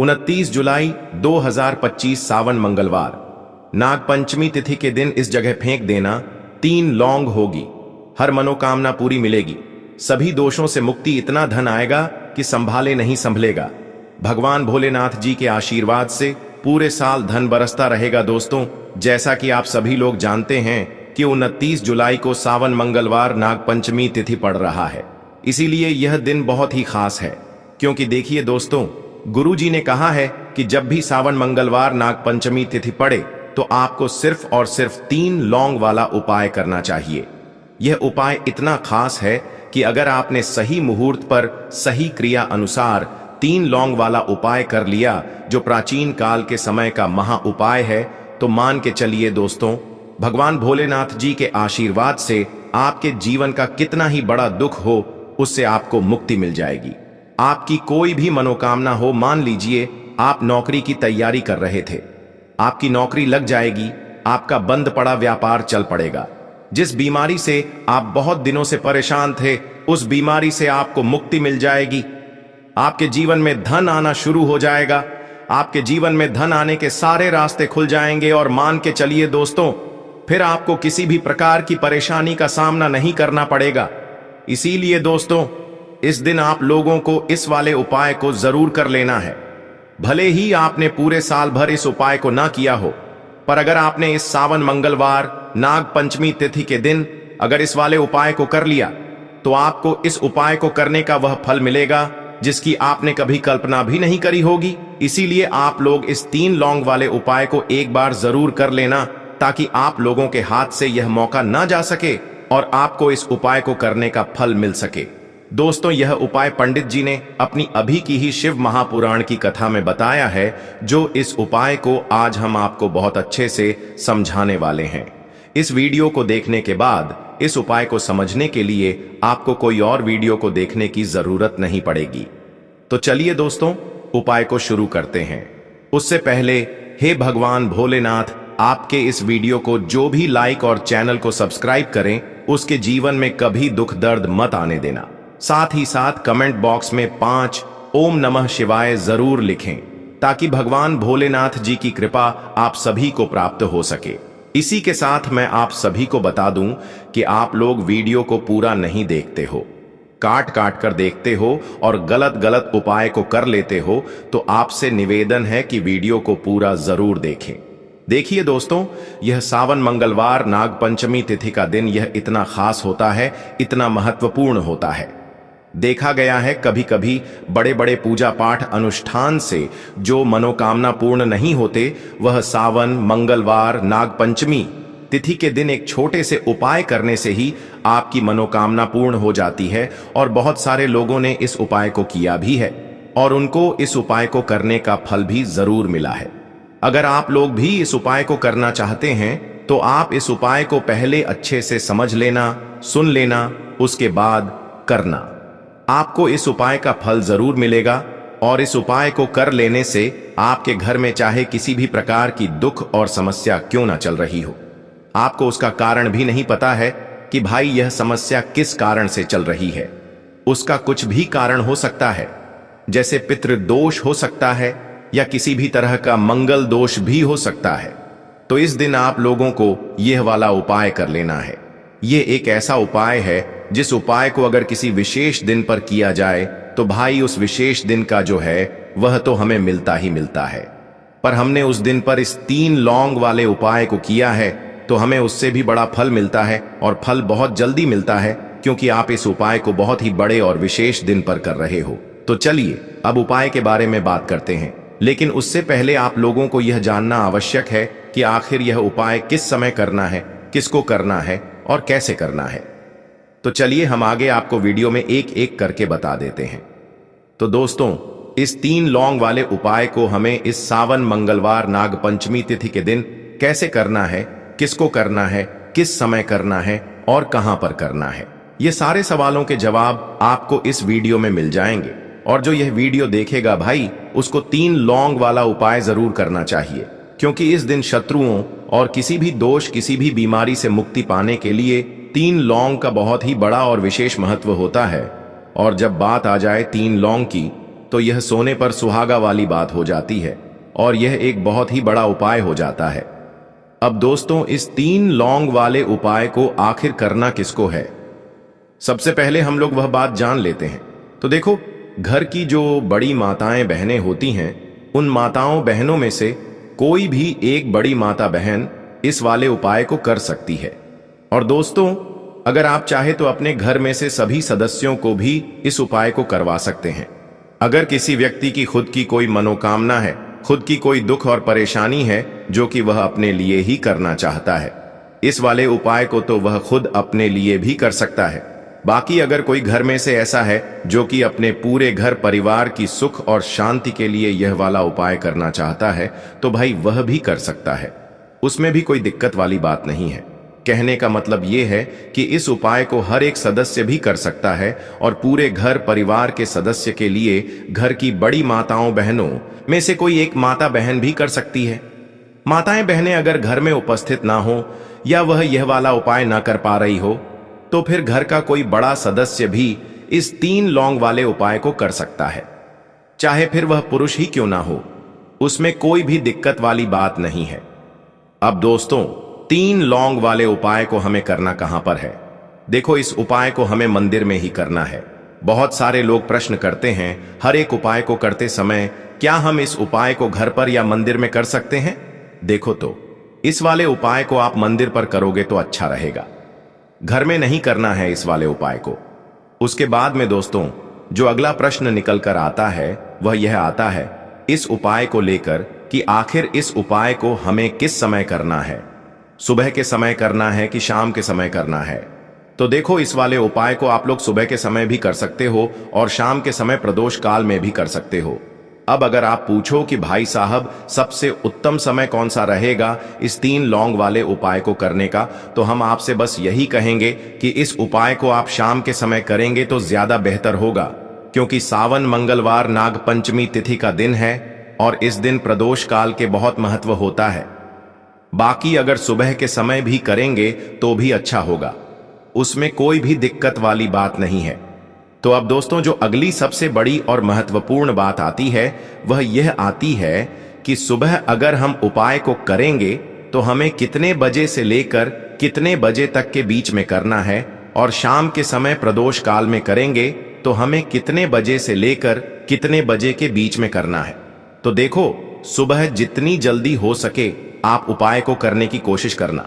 29 जुलाई 2025 सावन मंगलवार, नागपंचमी तिथि के दिन इस जगह फेंक देना 3 लौंग होगी। हर मनोकामना पूरी मिलेगी, सभी दोषों से मुक्ति, इतना धन आएगा कि संभाले नहीं संभलेगा। भगवान भोलेनाथ जी के आशीर्वाद से पूरे साल धन बरसता रहेगा। दोस्तों, जैसा कि आप सभी लोग जानते हैं कि 29 जुलाई को सावन मंगलवार नागपंचमी तिथि पड़ रहा है, इसीलिए यह दिन बहुत ही खास है। क्योंकि देखिए दोस्तों, गुरु जी ने कहा है कि जब भी सावन मंगलवार नागपंचमी तिथि पड़े तो आपको सिर्फ और सिर्फ 3 लौंग वाला उपाय करना चाहिए। यह उपाय इतना खास है कि अगर आपने सही मुहूर्त पर सही क्रिया अनुसार 3 लौंग वाला उपाय कर लिया, जो प्राचीन काल के समय का महा उपाय है, तो मान के चलिए दोस्तों, भगवान भोलेनाथ जी के आशीर्वाद से आपके जीवन का कितना ही बड़ा दुख हो, उससे आपको मुक्ति मिल जाएगी। आपकी कोई भी मनोकामना हो, मान लीजिए आप नौकरी की तैयारी कर रहे थे, आपकी नौकरी लग जाएगी, आपका बंद पड़ा व्यापार चल पड़ेगा। जिस बीमारी से आप बहुत दिनों से परेशान थे, उस बीमारी से आपको मुक्ति मिल जाएगी। आपके जीवन में धन आना शुरू हो जाएगा, आपके जीवन में धन आने के सारे रास्ते खुल जाएंगे। और मान के चलिए दोस्तों, फिर आपको किसी भी प्रकार की परेशानी का सामना नहीं करना पड़ेगा। इसीलिए दोस्तों, इस दिन आप लोगों को इस वाले उपाय को जरूर कर लेना है। भले ही आपने पूरे साल भर इस उपाय को ना किया हो, पर अगर आपने इस सावन मंगलवार नागपंचमी तिथि के दिन अगर इस वाले उपाय को कर लिया, तो आपको इस उपाय को करने का वह फल मिलेगा जिसकी आपने कभी कल्पना भी नहीं करी होगी। इसीलिए आप लोग इस 3 लौंग वाले उपाय को एक बार जरूर कर लेना, ताकि आप लोगों के हाथ से यह मौका ना जा सके और आपको इस उपाय को करने का फल मिल सके। दोस्तों, यह उपाय पंडित जी ने अपनी अभी की ही शिव महापुराण की कथा में बताया है, जो इस उपाय को आज हम आपको बहुत अच्छे से समझाने वाले हैं। इस वीडियो को देखने के बाद इस उपाय को समझने के लिए आपको कोई और वीडियो को देखने की जरूरत नहीं पड़ेगी। तो चलिए दोस्तों, उपाय को शुरू करते हैं। उससे पहले, हे भगवान भोलेनाथ, आपके इस वीडियो को जो भी लाइक और चैनल को सब्सक्राइब करें, उसके जीवन में कभी दुख दर्द मत आने देना। साथ ही साथ कमेंट बॉक्स में 5 ओम नमः शिवाय जरूर लिखें, ताकि भगवान भोलेनाथ जी की कृपा आप सभी को प्राप्त हो सके। इसी के साथ मैं आप सभी को बता दूं कि आप लोग वीडियो को पूरा नहीं देखते हो, काट काट कर देखते हो और गलत गलत उपाय को कर लेते हो, तो आपसे निवेदन है कि वीडियो को पूरा जरूर देखें। देखिए दोस्तों, यह सावन मंगलवार नागपंचमी तिथि का दिन यह इतना खास होता है, इतना महत्वपूर्ण होता है। देखा गया है कभी कभी बड़े बड़े पूजा पाठ अनुष्ठान से जो मनोकामना पूर्ण नहीं होते, वह सावन मंगलवार नागपंचमी तिथि के दिन एक छोटे से उपाय करने से ही आपकी मनोकामना पूर्ण हो जाती है। और बहुत सारे लोगों ने इस उपाय को किया भी है और उनको इस उपाय को करने का फल भी जरूर मिला है। अगर आप लोग भी इस उपाय को करना चाहते हैं, तो आप इस उपाय को पहले अच्छे से समझ लेना, सुन लेना, उसके बाद करना। आपको इस उपाय का फल जरूर मिलेगा। और इस उपाय को कर लेने से आपके घर में चाहे किसी भी प्रकार की दुख और समस्या क्यों ना चल रही हो, आपको उसका कारण भी नहीं पता है कि भाई यह समस्या किस कारण से चल रही है। उसका कुछ भी कारण हो सकता है, जैसे पितृदोष हो सकता है या किसी भी तरह का मंगल दोष भी हो सकता है। तो इस दिन आप लोगों को यह वाला उपाय कर लेना है। यह एक ऐसा उपाय है जिस उपाय को अगर किसी विशेष दिन पर किया जाए, तो भाई उस विशेष दिन का जो है वह तो हमें मिलता ही मिलता है। पर हमने उस दिन पर इस 3 लौंग वाले उपाय को किया है, तो हमें उससे भी बड़ा फल मिलता है, और फल बहुत जल्दी मिलता है, क्योंकि आप इस उपाय को बहुत ही बड़े और विशेष दिन पर कर रहे हो। तो चलिए अब उपाय के बारे में बात करते हैं। लेकिन उससे पहले आप लोगों को यह जानना आवश्यक है कि आखिर यह उपाय किस समय करना है, किसको करना है और कैसे करना है। तो चलिए हम आगे आपको वीडियो में एक एक करके बता देते हैं। तो दोस्तों, इस 3 लौंग वाले उपाय को हमें इस सावन मंगलवार नागपंचमी तिथि के दिन कैसे करना है, किसको करना है, किस समय करना है और कहां पर करना है, ये सारे सवालों के जवाब आपको इस वीडियो में मिल जाएंगे। और जो यह वीडियो देखेगा भाई, उसको 3 लौंग वाला उपाय जरूर करना चाहिए, क्योंकि इस दिन शत्रुओं और किसी भी दोष, किसी भी बीमारी से मुक्ति पाने के लिए 3 लौंग का बहुत ही बड़ा और विशेष महत्व होता है। और जब बात आ जाए 3 लौंग की, तो यह सोने पर सुहागा वाली बात हो जाती है और यह एक बहुत ही बड़ा उपाय हो जाता है। अब दोस्तों, इस 3 लौंग वाले उपाय को आखिर करना किसको है? सबसे पहले हम लोग वह बात जान लेते हैं। तो देखो, घर की जो बड़ी माताएं बहनें होती हैं, उन माताओं बहनों में से कोई भी एक बड़ी माता बहन इस वाले उपाय को कर सकती है। और दोस्तों, अगर आप चाहे तो अपने घर में से सभी सदस्यों को भी इस उपाय को करवा सकते हैं। अगर किसी व्यक्ति की खुद की कोई मनोकामना है, खुद की कोई दुख और परेशानी है जो कि वह अपने लिए ही करना चाहता है, इस वाले उपाय को तो वह खुद अपने लिए भी कर सकता है। बाकी अगर कोई घर में से ऐसा है जो कि अपने पूरे घर परिवार की सुख और शांति के लिए यह वाला उपाय करना चाहता है, तो भाई वह भी कर सकता है। उसमें भी कोई दिक्कत वाली बात नहीं है। कहने का मतलब यह है कि इस उपाय को हर एक सदस्य भी कर सकता है और पूरे घर परिवार के सदस्य के लिए घर की बड़ी माताओं बहनों में से कोई एक माता बहन भी कर सकती है। माताएं बहनें अगर घर में उपस्थित ना हो या वह यह वाला उपाय ना कर पा रही हो, तो फिर घर का कोई बड़ा सदस्य भी इस 3 लौंग वाले उपाय को कर सकता है, चाहे फिर वह पुरुष ही क्यों ना हो। उसमें कोई भी दिक्कत वाली बात नहीं है। अब दोस्तों, 3 लौंग वाले उपाय को हमें करना कहां पर है? देखो, इस उपाय को हमें मंदिर में ही करना है। बहुत सारे लोग प्रश्न करते हैं, हर एक उपाय को करते समय क्या हम इस उपाय को घर पर या मंदिर में कर सकते हैं? देखो, तो इस वाले उपाय को आप मंदिर पर करोगे तो अच्छा रहेगा, घर में नहीं करना है इस वाले उपाय को। उसके बाद में दोस्तों, जो अगला प्रश्न निकल कर आता है वह यह आता है इस उपाय को लेकर कि आखिर इस उपाय को हमें किस समय करना है, सुबह के समय करना है कि शाम के समय करना है? तो देखो, इस वाले उपाय को आप लोग सुबह के समय भी कर सकते हो और शाम के समय प्रदोष काल में भी कर सकते हो। अब अगर आप पूछो कि भाई साहब सबसे उत्तम समय कौन सा रहेगा इस 3 लौंग वाले उपाय को करने का, तो हम आपसे बस यही कहेंगे कि इस उपाय को आप शाम के समय करेंगे तो ज्यादा बेहतर होगा, क्योंकि सावन मंगलवार नाग पंचमी तिथि का दिन है और इस दिन प्रदोष काल के बहुत महत्व होता है। बाकी अगर सुबह के समय भी करेंगे तो भी अच्छा होगा, उसमें कोई भी दिक्कत वाली बात नहीं है। तो अब दोस्तों, जो अगली सबसे बड़ी और महत्वपूर्ण बात आती है वह यह आती है कि सुबह अगर हम उपाय को करेंगे तो हमें कितने बजे से लेकर कितने बजे तक के बीच में करना है, और शाम के समय प्रदोष काल में करेंगे तो हमें कितने बजे से लेकर कितने बजे के बीच में करना है। तो देखो, सुबह जितनी जल्दी हो सके आप उपाय को करने की कोशिश करना।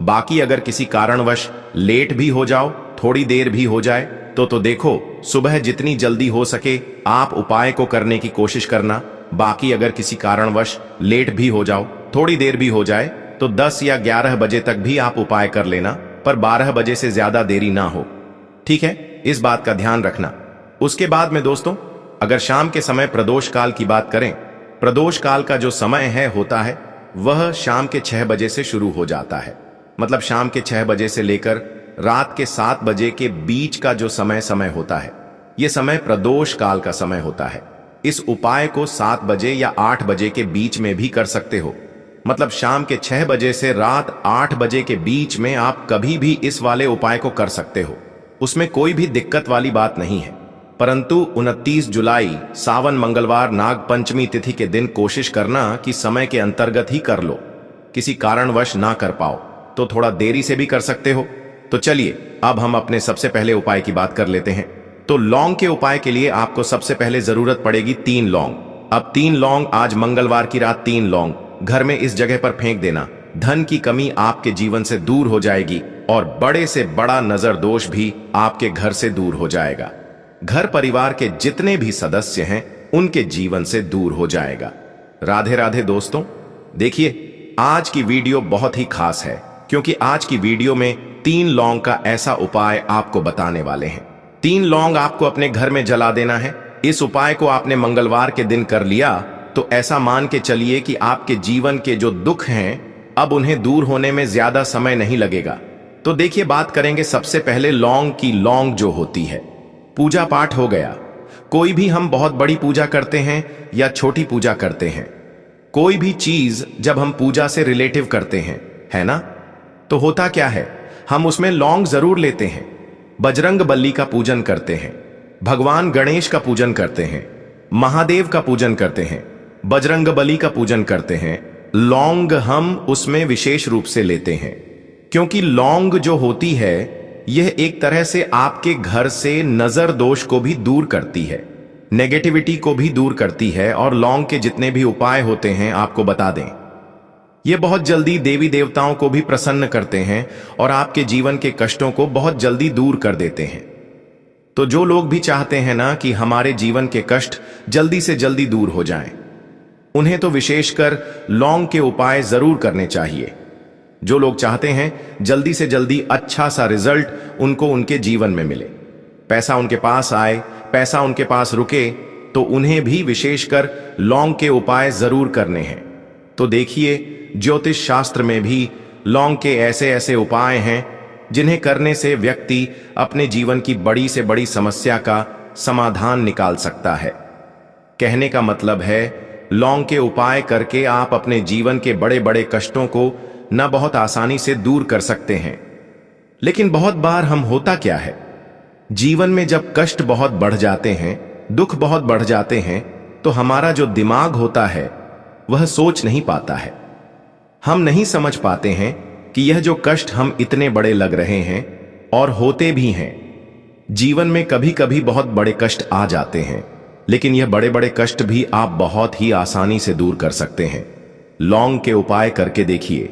बाकी अगर किसी कारणवश लेट भी हो जाओ, थोड़ी देर भी हो जाए, तो देखो, सुबह जितनी जल्दी हो सके आप उपाय को करने की कोशिश करना। बाकी अगर किसी कारणवश लेट भी हो जाओ, थोड़ी देर भी हो जाए, तो 10 या 11 बजे तक भी आप उपाय कर लेना, पर 12 बजे से ज्यादा देरी ना हो। ठीक है, इस बात का ध्यान रखना। उसके बाद में दोस्तों, अगर शाम के समय प्रदोष काल की बात करें, प्रदोष काल का जो समय है होता है वह शाम के 6 बजे से शुरू हो जाता है। मतलब शाम के 6 बजे से लेकर रात के 7 बजे के बीच का जो समय होता है, यह समय प्रदोष काल का समय होता है। इस उपाय को 7 बजे या 8 बजे के बीच में भी कर सकते हो। मतलब शाम के 6 बजे से रात 8 बजे के बीच में आप कभी भी इस वाले उपाय को कर सकते हो, उसमें कोई भी दिक्कत वाली बात नहीं है। परंतु 29 जुलाई सावन मंगलवार नाग पंचमी तिथि के दिन कोशिश करना कि समय के अंतर्गत ही कर लो। किसी कारणवश ना कर पाओ तो थोड़ा देरी से भी कर सकते हो। तो चलिए, अब हम अपने सबसे पहले उपाय की बात कर लेते हैं। तो लौंग के उपाय के लिए आपको सबसे पहले जरूरत पड़ेगी 3 लौंग। अब 3 लौंग आज मंगलवार की रात 3 लौंग घर में इस जगह पर फेंक देना। धन की कमी आपके जीवन से दूर हो जाएगी और बड़े से बड़ा नजर दोष भी आपके घर से दूर हो जाएगा। घर परिवार के जितने भी सदस्य हैं उनके जीवन से दूर हो जाएगा। राधे राधे दोस्तों। देखिए, आज की वीडियो बहुत ही खास है, क्योंकि आज की वीडियो में 3 लौंग का ऐसा उपाय आपको बताने वाले हैं। 3 लौंग आपको अपने घर में जला देना है। इस उपाय को आपने मंगलवार के दिन कर लिया तो ऐसा मान के चलिए कि आपके जीवन के जो दुख हैं अब उन्हें दूर होने में ज्यादा समय नहीं लगेगा। तो देखिए, बात करेंगे सबसे पहले लौंग की। लौंग जो होती है, पूजा पाठ हो गया, कोई भी हम बहुत बड़ी पूजा करते हैं या छोटी पूजा करते हैं, कोई भी चीज जब हम पूजा से रिलेटिव करते हैं, है ना, तो होता क्या है, हम उसमें लौंग जरूर लेते हैं। बजरंग बली का पूजन करते हैं, भगवान गणेश का पूजन करते हैं, महादेव का पूजन करते हैं, बजरंगबली का पूजन करते हैं, लौंग हम उसमें विशेष रूप से लेते हैं, क्योंकि लौंग जो होती है यह एक तरह से आपके घर से नजर दोष को भी दूर करती है, नेगेटिविटी को भी दूर करती है। और लौंग के जितने भी उपाय होते हैं आपको बता दें, ये बहुत जल्दी देवी देवताओं को भी प्रसन्न करते हैं और आपके जीवन के कष्टों को बहुत जल्दी दूर कर देते हैं। तो जो लोग भी चाहते हैं ना कि हमारे जीवन के कष्ट जल्दी से जल्दी दूर हो जाएं, उन्हें तो विशेषकर लौंग के उपाय जरूर करने चाहिए। जो लोग चाहते हैं जल्दी से जल्दी अच्छा सा रिजल्ट उनको उनके जीवन में मिले, पैसा उनके पास आए, पैसा उनके पास रुके, तो उन्हें भी विशेषकर लौंग के उपाय जरूर करने हैं। तो देखिए, ज्योतिष शास्त्र में भी लौंग के ऐसे ऐसे उपाय हैं जिन्हें करने से व्यक्ति अपने जीवन की बड़ी से बड़ी समस्या का समाधान निकाल सकता है। कहने का मतलब है, लौंग के उपाय करके आप अपने जीवन के बड़े बड़े कष्टों को न बहुत आसानी से दूर कर सकते हैं। लेकिन बहुत बार हम होता क्या है, जीवन में जब कष्ट बहुत बढ़ जाते हैं, दुख बहुत बढ़ जाते हैं, तो हमारा जो दिमाग होता है वह सोच नहीं पाता है। हम नहीं समझ पाते हैं कि यह जो कष्ट हम इतने बड़े लग रहे हैं और होते भी हैं। जीवन में कभी कभी बहुत बड़े कष्ट आ जाते हैं, लेकिन यह बड़े बड़े कष्ट भी आप बहुत ही आसानी से दूर कर सकते हैं। लौंग के उपाय करके देखिए।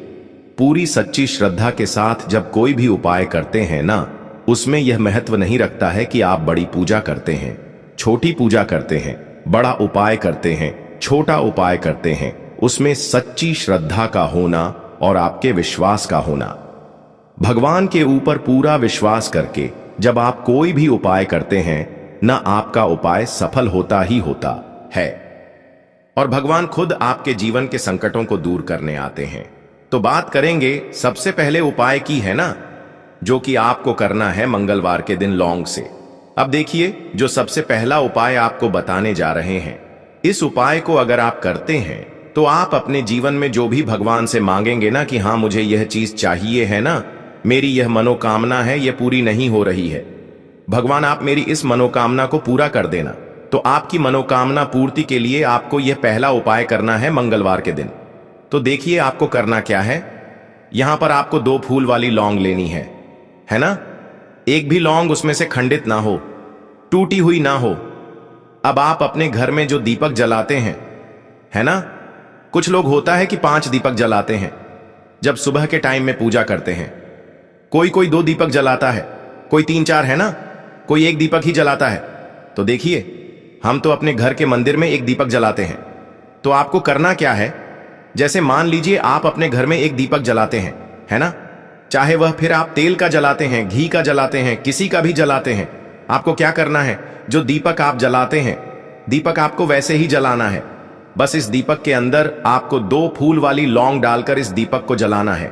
पूरी सच्ची श्रद्धा के साथ जब कोई भी उपाय करते हैं ना, उसमें यह महत्व नहीं रखता है कि आप बड़ी पूजा करते हैं, छोटी पूजा करते हैं, बड़ा उपाय करते हैं, छोटा उपाय करते हैं। उसमें सच्ची श्रद्धा का होना और आपके विश्वास का होना। भगवान के ऊपर पूरा विश्वास करके जब आप कोई भी उपाय करते हैं ना, आपका उपाय सफल होता ही होता है और भगवान खुद आपके जीवन के संकटों को दूर करने आते हैं। तो बात करेंगे सबसे पहले उपाय की, है ना, जो कि आपको करना है मंगलवार के दिन लौंग से। अब देखिए, जो सबसे पहला उपाय आपको बताने जा रहे हैं, इस उपाय को अगर आप करते हैं तो आप अपने जीवन में जो भी भगवान से मांगेंगे ना कि हाँ मुझे यह चीज चाहिए, है ना, मेरी यह मनोकामना है, यह पूरी नहीं हो रही है, भगवान आप मेरी इस मनोकामना को पूरा कर देना। तो आपकी मनोकामना पूर्ति के लिए आपको यह पहला उपाय करना है मंगलवार के दिन। तो देखिए आपको करना क्या है। यहां पर आपको 2 फूल वाली लौंग लेनी है ना। एक भी लौंग उसमें से खंडित ना हो, टूटी हुई ना हो। अब आप अपने घर में जो दीपक जलाते हैं, है ना, कुछ लोग होता है कि 5 दीपक जलाते हैं जब सुबह के टाइम में पूजा करते हैं। कोई 2 दीपक जलाता है, कोई 3-4, है ना, कोई 1 दीपक ही जलाता है। तो देखिए, हम तो अपने घर के मंदिर में 1 दीपक जलाते हैं। तो आपको करना क्या है, जैसे मान लीजिए आप अपने घर में 1 दीपक जलाते हैं, है ना, चाहे वह फिर आप तेल का जलाते हैं, घी का जलाते हैं, किसी का भी जलाते हैं, आपको क्या करना है, जो दीपक आप जलाते हैं, दीपक आपको वैसे ही जलाना है। बस इस दीपक के अंदर आपको 2 फूल वाली लौंग डालकर इस दीपक को जलाना है।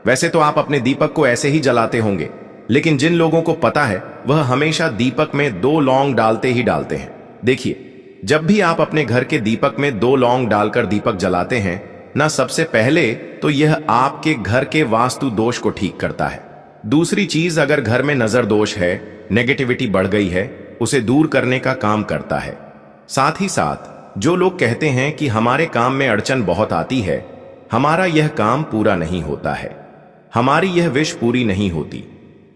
वैसे तो आप अपने दीपक को ऐसे ही जलाते होंगे, लेकिन जिन लोगों को पता है वह हमेशा दीपक में 2 लौंग डालते ही डालते हैं। देखिए, जब भी आप अपने घर के दीपक में 2 लौंग डालकर दीपक जलाते हैं ना, सबसे पहले तो यह आपके घर के वास्तु दोष को ठीक करता है। दूसरी चीज, अगर घर में नजर दोष है, नेगेटिविटी बढ़ गई है, उसे दूर करने का काम करता है। साथ ही साथ जो लोग कहते हैं कि हमारे काम में अड़चन बहुत आती है, हमारा यह काम पूरा नहीं होता है, हमारी यह विश पूरी नहीं होती,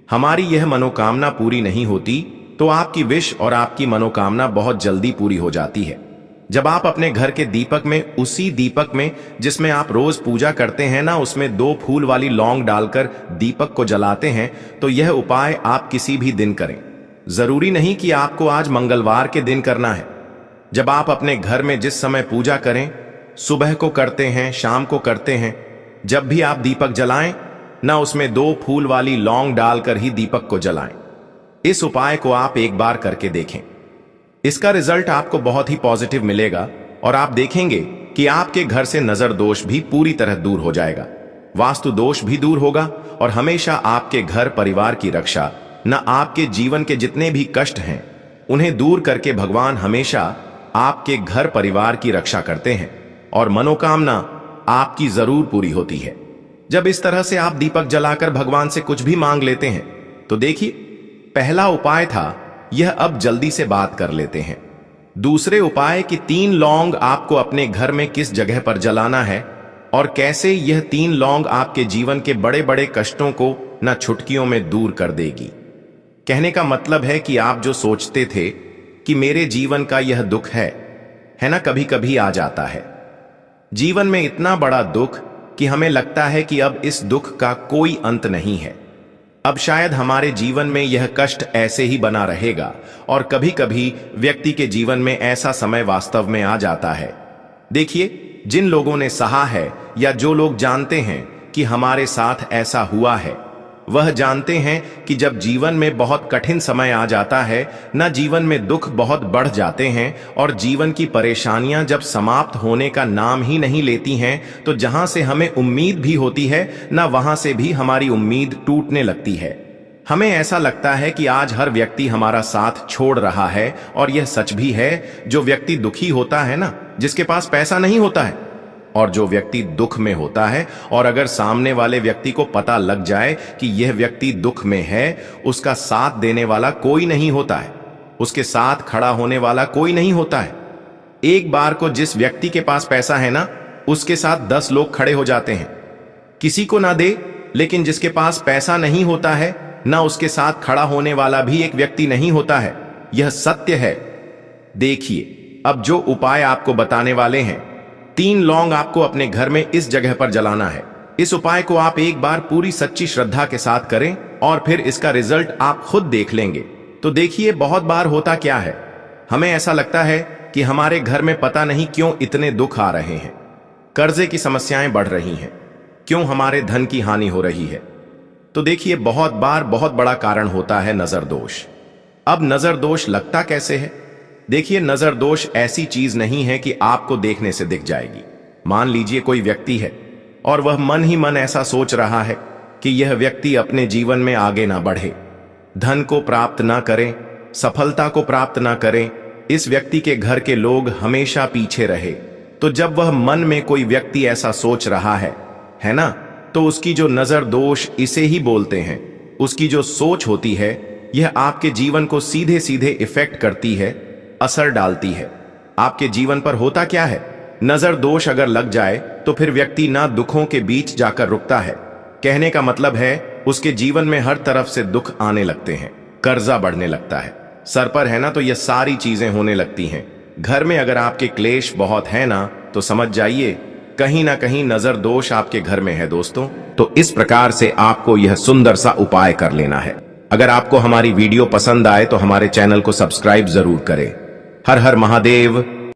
हमारी यह मनोकामना पूरी नहीं होती, तो आपकी विश और आपकी मनोकामना बहुत जल्दी पूरी हो जाती है। जब आप अपने घर के दीपक में, उसी दीपक में जिसमें आप रोज पूजा करते हैं ना, उसमें 2 फूल वाली लौंग डालकर दीपक को जलाते हैं, तो यह उपाय आप किसी भी दिन करें। जरूरी नहीं कि आपको आज मंगलवार के दिन करना है। जब आप अपने घर में जिस समय पूजा करें, सुबह को करते हैं, शाम को करते हैं, जब भी आप दीपक जलाएं ना, उसमें 2 फूल वाली लौंग डालकर ही दीपक को जलाएं। इस उपाय को आप एक बार करके देखें, इसका रिजल्ट आपको बहुत ही पॉजिटिव मिलेगा और आप देखेंगे कि आपके घर से नजर दोष भी पूरी तरह दूर हो जाएगा, वास्तु दोष भी दूर होगा और हमेशा आपके घर परिवार की रक्षा, न आपके जीवन के जितने भी कष्ट हैं उन्हें दूर करके भगवान हमेशा आपके घर परिवार की रक्षा करते हैं और मनोकामना आपकी जरूर पूरी होती है। जब इस तरह से आप दीपक जलाकर भगवान से कुछ भी मांग लेते हैं, तो देखिए, पहला उपाय था यह, अब जल्दी से बात कर लेते हैं। दूसरे उपाय कि 3 लौंग आपको अपने घर में किस जगह पर जलाना है और कैसे यह 3 लौंग आपके जीवन के बड़े बड़े कष्टों को न छुटकियों में दूर कर देगी। कहने का मतलब है कि आप जो सोचते थे कि मेरे जीवन का यह दुख है ना, कभी कभी आ जाता है जीवन में इतना बड़ा दुख कि हमें लगता है कि अब इस दुख का कोई अंत नहीं है। अब शायद हमारे जीवन में यह कष्ट ऐसे ही बना रहेगा और कभी कभी व्यक्ति के जीवन में ऐसा समय वास्तव में आ जाता है। देखिए, जिन लोगों ने सहा है या जो लोग जानते हैं कि हमारे साथ ऐसा हुआ है, वह जानते हैं कि जब जीवन में बहुत कठिन समय आ जाता है, न जीवन में दुख बहुत बढ़ जाते हैं और जीवन की परेशानियां जब समाप्त होने का नाम ही नहीं लेती हैं, तो जहां से हमें उम्मीद भी होती है न वहां से भी हमारी उम्मीद टूटने लगती है। हमें ऐसा लगता है कि आज हर व्यक्ति हमारा साथ छोड़ रहा है और यह सच भी है। जो व्यक्ति दुखी होता है ना, जिसके पास पैसा नहीं होता है, और जो व्यक्ति दुख में होता है और अगर सामने वाले व्यक्ति को पता लग जाए कि यह व्यक्ति दुख में है, उसका साथ देने वाला कोई नहीं होता है, उसके साथ खड़ा होने वाला कोई नहीं होता है। एक बार को जिस व्यक्ति के पास पैसा है ना, उसके साथ 10 लोग खड़े हो जाते हैं। किसी को ना दे, लेकिन जिसके पास पैसा नहीं होता है ना, उसके साथ खड़ा होने वाला भी एक व्यक्ति नहीं होता है। यह सत्य है। देखिए, अब जो उपाय आपको बताने वाले हैं, 3 लौंग आपको अपने घर में इस जगह पर जलाना है। इस उपाय को आप एक बार पूरी सच्ची श्रद्धा के साथ करें और फिर इसका रिजल्ट आप खुद देख लेंगे। तो देखिए, बहुत बार होता क्या है, हमें ऐसा लगता है कि हमारे घर में पता नहीं क्यों इतने दुख आ रहे हैं, कर्जे की समस्याएं बढ़ रही हैं, क्यों हमारे धन की हानि हो रही है। तो देखिए, बहुत बार बहुत बड़ा कारण होता है नजर दोष। अब नजर दोष लगता कैसे है? देखिए, नजर दोष ऐसी चीज नहीं है कि आपको देखने से दिख जाएगी। मान लीजिए कोई व्यक्ति है और वह मन ही मन ऐसा सोच रहा है कि यह व्यक्ति अपने जीवन में आगे ना बढ़े, धन को प्राप्त ना करें, सफलता को प्राप्त ना करें, इस व्यक्ति के घर के लोग हमेशा पीछे रहे। तो जब वह मन में कोई व्यक्ति ऐसा सोच रहा है ना, तो उसकी जो नजर दोष इसे ही बोलते हैं, उसकी जो सोच होती है, यह आपके जीवन को सीधे सीधे इफेक्ट करती है, असर डालती है। आपके जीवन पर होता क्या है, नजर दोष अगर लग जाए तो फिर व्यक्ति ना दुखों के बीच जाकर रुकता है। कहने का मतलब है उसके जीवन में हर तरफ से दुख आने लगते हैं, कर्जा बढ़ने लगता है, सर पर है ना, तो यह सारी चीजें होने लगती हैं। घर में अगर आपके क्लेश बहुत है ना, तो समझ जाइए कहीं ना कहीं नजर दोष आपके घर में है दोस्तों। तो इस प्रकार से आपको यह सुंदर सा उपाय कर लेना है। अगर आपको हमारी वीडियो पसंद आए तो हमारे चैनल को सब्सक्राइब जरूर करें। हर हर महादेव।